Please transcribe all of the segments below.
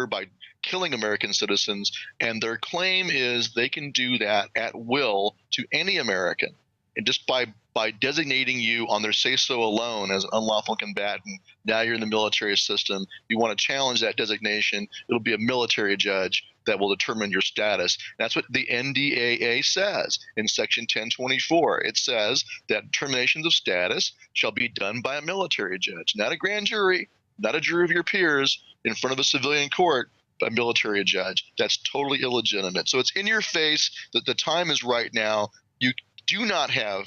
by killing American citizens, and their claim is they can do that at will to any American. And just by designating you on their say-so alone as an unlawful combatant, now you're in the military system. You want to challenge that designation, it'll be a military judge that will determine your status. That's what the NDAA says in Section 1024. It says that determinations of status shall be done by a military judge, not a grand jury, not a jury of your peers in front of a civilian court, but a military judge. That's totally illegitimate. So it's in your face that the time is right now. You do not have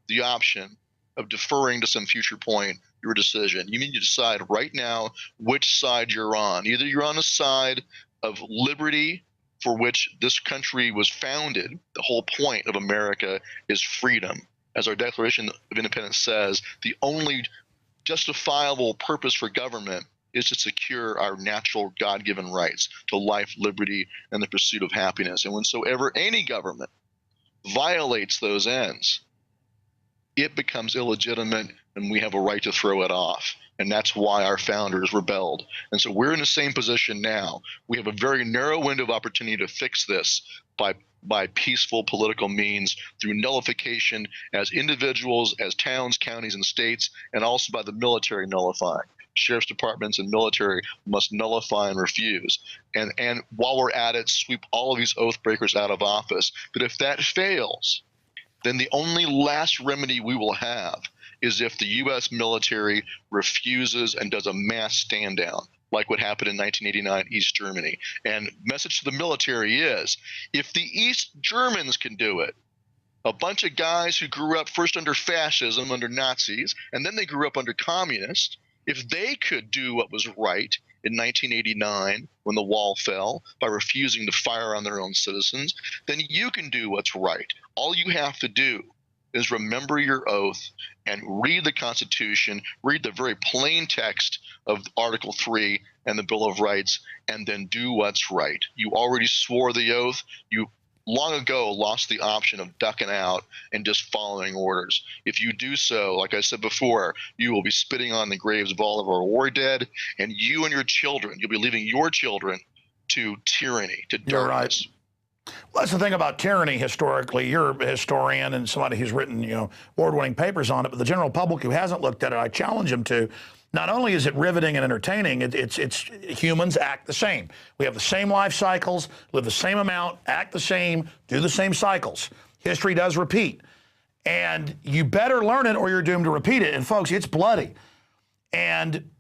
the option of deferring to some future point your decision. You need to decide right now which side you're on. Either you're on the side of liberty, for which this country was founded. The whole point of America is freedom. As our Declaration of Independence says, the only justifiable purpose for government is to secure our natural God-given rights to life, liberty, and the pursuit of happiness. And whensoever any government violates those ends, it becomes illegitimate and we have a right to throw it off. And that's why our founders rebelled. And so we're in the same position now. We have a very narrow window of opportunity to fix this by peaceful political means, through nullification as individuals, as towns, counties, and states, and also by the military nullifying. Sheriff's departments and military must nullify and refuse. And while we're at it, sweep all of these oath breakers out of office. But if that fails, then the only last remedy we will have is if the U.S. military refuses and does a mass stand down, like what happened in 1989 East Germany. And message to the military is, if the East Germans can do it, a bunch of guys who grew up first under fascism, under Nazis, and then they grew up under communists, if they could do what was right in 1989 when the wall fell by refusing to fire on their own citizens, then you can do what's right. All you have to do is remember your oath and read the Constitution, read the very plain text of Article 3 and the Bill of Rights, and then do what's right. You already swore the oath. You long ago lost the option of ducking out and just following orders. If you do so, like I said before, you will be spitting on the graves of all of our war dead, and you and your children, you'll be leaving your children to tyranny, to darkness. You're right. Well, that's the thing about tyranny historically. You're a historian and somebody who's written, award-winning papers on it, but the general public who hasn't looked at it, I challenge them to. Not only is it riveting and entertaining, it's humans act the same. We have the same life cycles, live the same amount, act the same, do the same cycles. History does repeat. And you better learn it or you're doomed to repeat it. And folks, it's bloody. And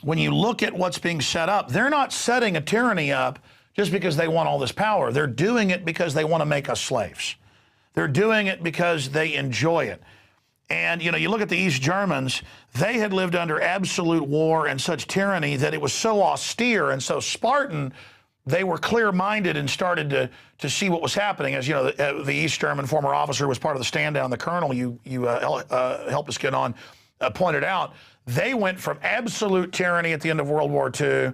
when you look at what's being set up, they're not setting a tyranny up just because they want all this power. They're doing it because they want to make us slaves. They're doing it because they enjoy it. And, you look at the East Germans, they had lived under absolute war and such tyranny that it was so austere and so Spartan, they were clear-minded and started to see what was happening. As you know, the East German former officer was part of the stand down, the colonel you helped us get on, pointed out, they went from absolute tyranny at the end of World War II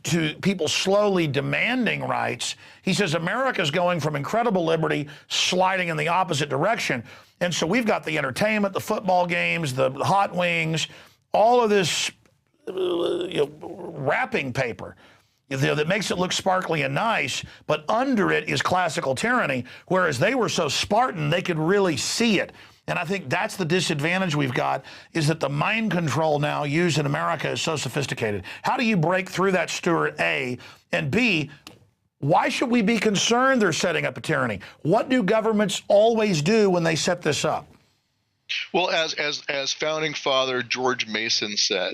to people slowly demanding rights. He says America's going from incredible liberty sliding in the opposite direction. And so we've got the entertainment, the football games, the hot wings, all of this wrapping paper that makes it look sparkly and nice, but under it is classical tyranny, whereas they were so Spartan they could really see it. And I think that's the disadvantage we've got, is that the mind control now used in America is so sophisticated. How do you break through that, Stewart, A? And B, why should we be concerned they're setting up a tyranny? What do governments always do when they set this up? Well, as founding father George Mason said,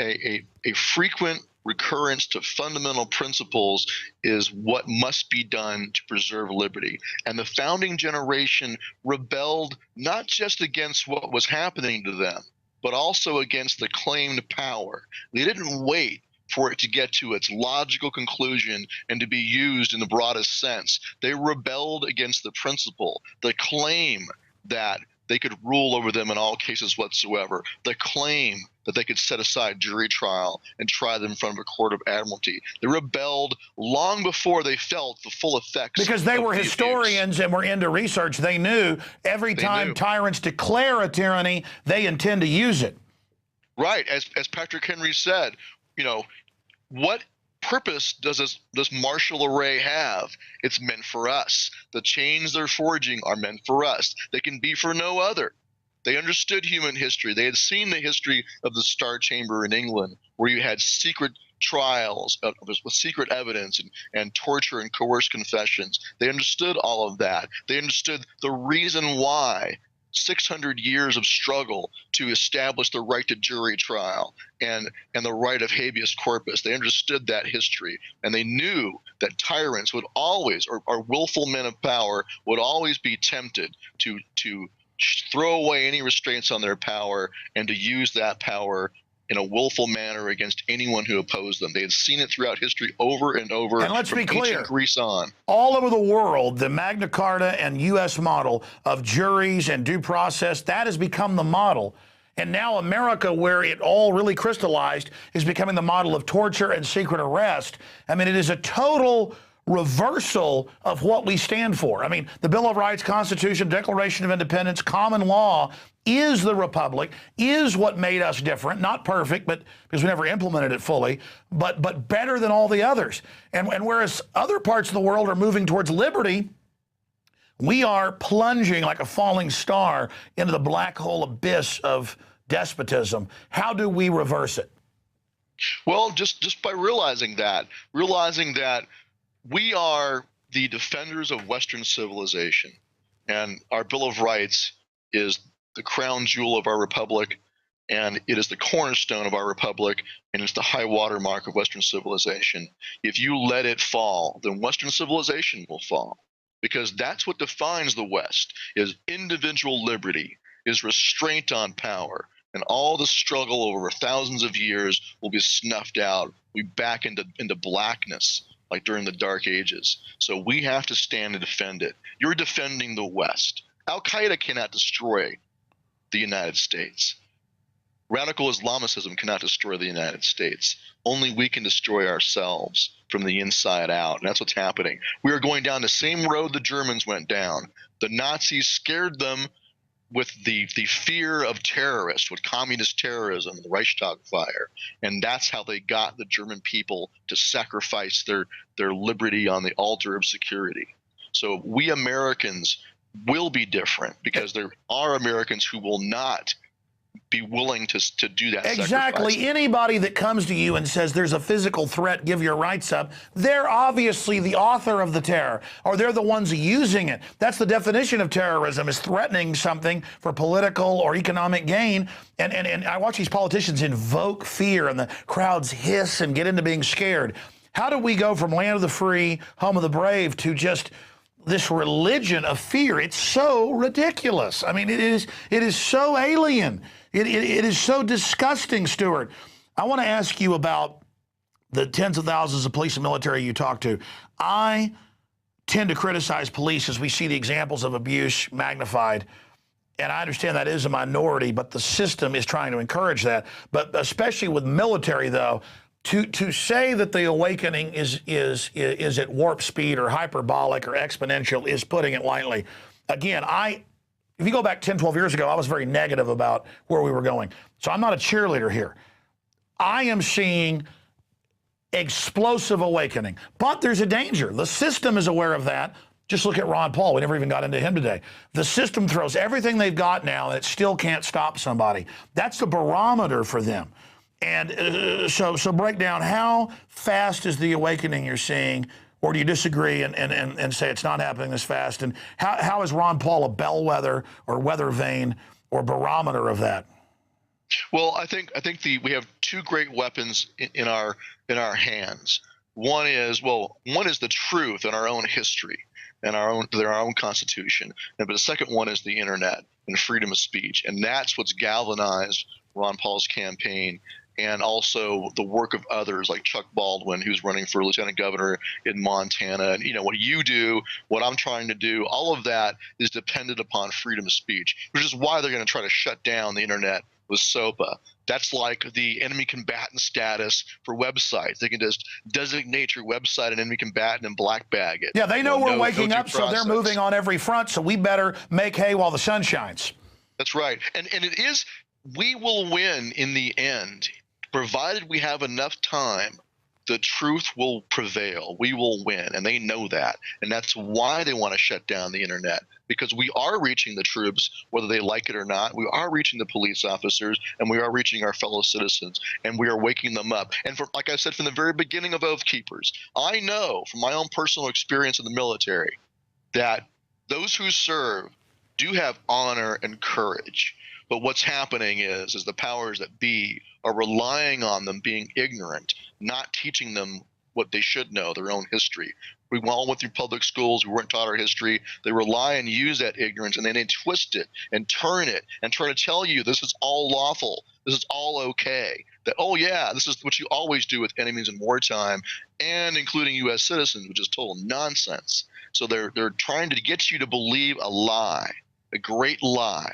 a frequent recurrence to fundamental principles is what must be done to preserve liberty. And the founding generation rebelled not just against what was happening to them, but also against the claimed power. They didn't wait for it to get to its logical conclusion and to be used in the broadest sense. They rebelled against the principle, the claim that they could rule over them in all cases whatsoever, the claim that they could set aside jury trial and try them in front of a court of admiralty. They rebelled long before they felt the full effects. Because they were historians and were into research. They knew every time tyrants declare a tyranny, they intend to use it. Right. As Patrick Henry said, what purpose does this martial array have? It's meant for us. The chains they're forging are meant for us. They can be for no other. They understood human history. They had seen the history of the Star Chamber in England, where you had secret trials with secret evidence and torture and coerced confessions. They understood all of that. They understood the reason why 600 years of struggle to establish the right to jury trial and the right of habeas corpus. They understood that history, and they knew that tyrants would always, or willful men of power, would always be tempted to throw away any restraints on their power and to use that power in a willful manner against anyone who opposed them. They had seen it throughout history over and over. And let's be clear, ancient Greece on. All over the world, the Magna Carta and U.S. model of juries and due process, that has become the model. And now America, where it all really crystallized, is becoming the model of torture and secret arrest. I mean, it is a total reversal of what we stand for. I mean, the Bill of Rights, Constitution, Declaration of Independence, common law is the republic, is what made us different, not perfect, but because we never implemented it fully, but better than all the others. And whereas other parts of the world are moving towards liberty, we are plunging like a falling star into the black hole abyss of despotism. How do we reverse it? Well, just by realizing that we are the defenders of Western civilization, and our Bill of Rights is the crown jewel of our republic, and it is the cornerstone of our republic, and it's the high water mark of Western civilization. If you let it fall, then Western civilization will fall, because that's what defines the West, is individual liberty, is restraint on power, and all the struggle over thousands of years will be snuffed out. We back into blackness, like during the Dark Ages. So we have to stand and defend it. You're defending the West. Al-Qaeda cannot destroy the United States. Radical Islamicism cannot destroy the United States. Only we can destroy ourselves from the inside out, and that's what's happening. We are going down the same road the Germans went down. The Nazis scared them with the fear of terrorists, with communist terrorism, the Reichstag fire, and that's how they got the German people to sacrifice their liberty on the altar of security. So we Americans will be different, because there are Americans who will not be willing to do that. Exactly. Sacrifice. Anybody that comes to you and says there's a physical threat, give your rights up, they're obviously the author of the terror, or they're the ones using it. That's the definition of terrorism, is threatening something for political or economic gain. And I watch these politicians invoke fear, and the crowds hiss and get into being scared. How do we go from land of the free, home of the brave, to just this religion of fear? It's so ridiculous. I mean, it is so alien. It is so disgusting, Stewart. I want to ask you about the tens of thousands of police and military you talk to. I tend to criticize police as we see the examples of abuse magnified. And I understand that is a minority, but the system is trying to encourage that. But especially with military, though, to say that the awakening is at warp speed or hyperbolic or exponential is putting it lightly. Again, if you go back 10, 12 years ago, I was very negative about where we were going. So I'm not a cheerleader here. I am seeing explosive awakening, but there's a danger. The system is aware of that. Just look at Ron Paul. We never even got into him today. The system throws everything they've got now, and it still can't stop somebody. That's the barometer for them. And so break down, how fast is the awakening you're seeing, or do you disagree and say it's not happening this fast? And how is Ron Paul a bellwether or weather vane or barometer of that? Well, I think we have two great weapons in our hands. One is the truth in our own history and our own Constitution, but the second one is the internet and freedom of speech, and that's what's galvanized Ron Paul's campaign, and also the work of others like Chuck Baldwin, who's running for lieutenant governor in Montana. And what you do, what I'm trying to do, all of that is dependent upon freedom of speech, which is why they're going to try to shut down the internet with SOPA. That's like the enemy combatant status for websites. They can just designate your website an enemy combatant and black bag it. Yeah, they know we're waking up, so they're moving on every front, so we better make hay while the sun shines. That's right. And we will win in the end, provided we have enough time the truth will prevail. We will win, and they know that. And that's why they want to shut down the internet, because we are reaching the troops, whether they like it or not. We are reaching the police officers, and we are reaching our fellow citizens, and we are waking them up. And like I said from the very beginning of Oathkeepers, I know from my own personal experience in the military that those who serve do have honor and courage. But what's happening is the powers that be are relying on them being ignorant, not teaching them what they should know, their own history. We all went through public schools. We weren't taught our history. They rely and use that ignorance, and then they twist it and turn it and try to tell you this is all lawful. This is all okay. That, oh, yeah, this is what you always do with enemies in wartime, and including U.S. citizens, which is total nonsense. So they're trying to get you to believe a lie, a great lie.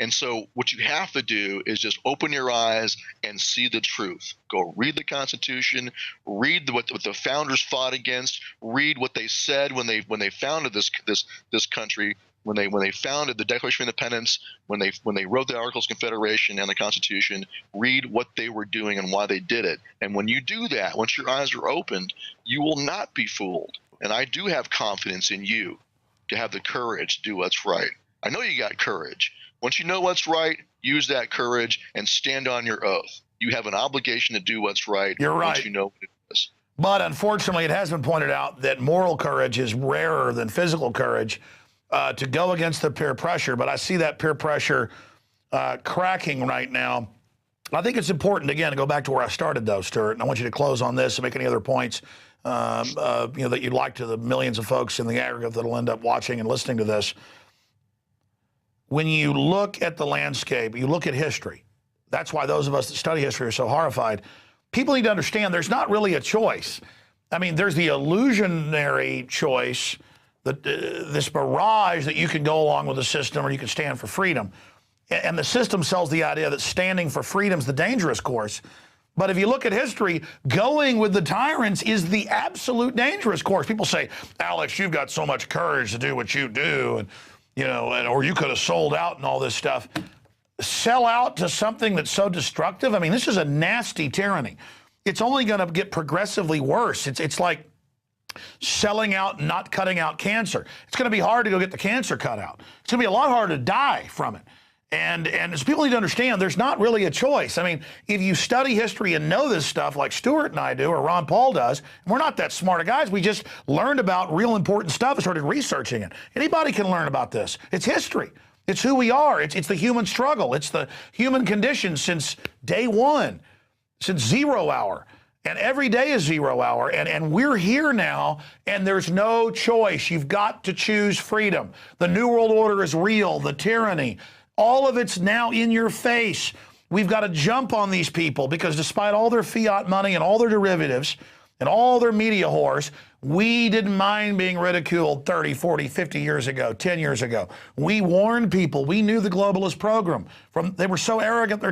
And so what you have to do is just open your eyes and see the truth. Go read the Constitution, read what the founders fought against, read what they said when they founded this country, when they founded the Declaration of Independence, when they wrote the Articles of Confederation and the Constitution. Read what they were doing and why they did it. And when you do that, once your eyes are opened, you will not be fooled. And I do have confidence in you to have the courage to do what's right. I know you got courage. Once you know what's right, use that courage and stand on your oath. You have an obligation to do what's right. You're right. Once you know what it is. But unfortunately, it has been pointed out that moral courage is rarer than physical courage to go against the peer pressure. But I see that peer pressure cracking right now. I think it's important, again, to go back to where I started, though, Stewart, and I want you to close on this and make any other points that you'd like to the millions of folks in the aggregate that will end up watching and listening to this. When you look at the landscape, you look at history. That's why those of us that study history are so horrified. People need to understand there's not really a choice. I mean, there's the illusionary choice, that this mirage that you can go along with the system or you can stand for freedom. And the system sells the idea that standing for freedom is the dangerous course. But if you look at history, going with the tyrants is the absolute dangerous course. People say, Alex, you've got so much courage to do what you do, and or you could have sold out and all this stuff. Sell out to something that's so destructive? I mean, this is a nasty tyranny. It's only going to get progressively worse. It's like selling out and not cutting out cancer. It's going to be hard to go get the cancer cut out. It's going to be a lot harder to die from it. And as people need to understand, there's not really a choice. I mean, if you study history and know this stuff like Stewart and I do, or Ron Paul does, and we're not that smart guys, we just learned about real important stuff and started researching it. Anybody can learn about this. It's history. It's who we are. It's the human struggle. It's the human condition since day one, since 0 hour. And every day is 0 hour. And we're here now, and there's no choice. You've got to choose freedom. The New World Order is real, the tyranny. All of it's now in your face. We've got to jump on these people because despite all their fiat money and all their derivatives and all their media whores, we didn't mind being ridiculed 30, 40, 50 years ago, 10 years ago. We warned people. We knew the globalist program. They were so arrogant, their